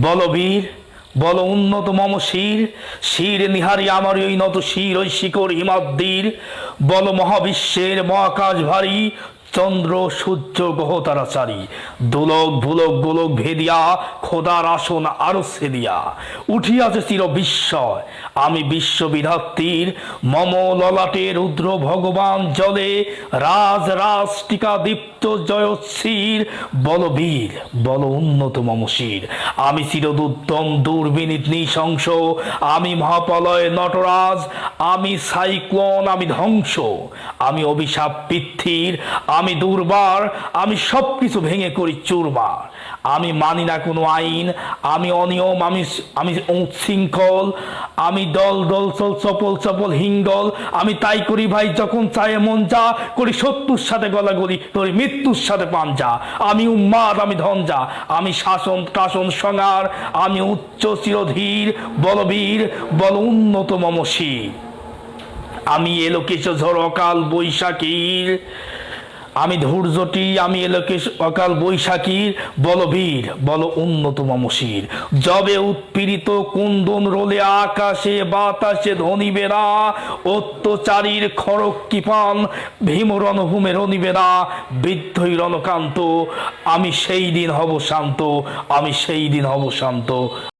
বলবীর বল উন্নত মম শির, শির নিহারি আমার ওই নত শির ওই শিকড় হিমাদ্দির। বল মহাবিশ্বের মহাকাশ ভারী, চন্দ্র সূর্য গ্রহ তারাচারী। দোলক ভুলক গোলক ভেদিয়া, খোদার আসন আরো সেদিয়া। উঠিয়াছে চির বিস্ময়, আমি বিশ্ববিধাত্রীর। মম ললাটে রুদ্র ভগবান জলে, রাজ রাজ টিকা দীপ্ত জয়শ্রীর। বলবীর বল উন্নত মম শির, আমি চিরদুত্তম দুর্বিনীত নৃশংস। আমি মহাপলয় নটরাজ, আমি সাইক্লোন, আমি ধ্বংস। আমি অভিশাপ পৃথ্বীর, আমি দুর্বার, আমি সব কিছু ভেঙে করি চুরমার। আমি মানি না কোনো আইন, আমি অনিয়ম, আমি উচ্ছৃঙ্খল। আমি দল দল চল চপল চপল হিঙ্গল। আমি তাই করি ভাই যখন চায় মন, যা করি শত্রুর সাথে গলাগলি, তোর মৃত্যুর সাথে পাঞ্জা। আমি উন্মাদ, আমি ধনজা, আমি শাসন টাসন সংহার। আমি উচ্চ চিরধীর, বলবীর বল উন্নত মম শির। আমি এলোকেশ ঝড় অকাল বৈশাখীর, আমি ধৈর্যটি, আমি এলোকেশ অকাল বৈশাখীর। বলবীর বল উন্নত মম শির। যবে উৎপীড়িত কুন্দন রোলে আকাশে বাতাসে ধ্বনিবে না, অত্যাচারীর খড়গ কৃপান ভীম রণভূমে রণিবে না। বৃদ্ধই রণকান্ত, আমি সেই দিন হব শান্ত, আমি সেই দিন হব শান্ত।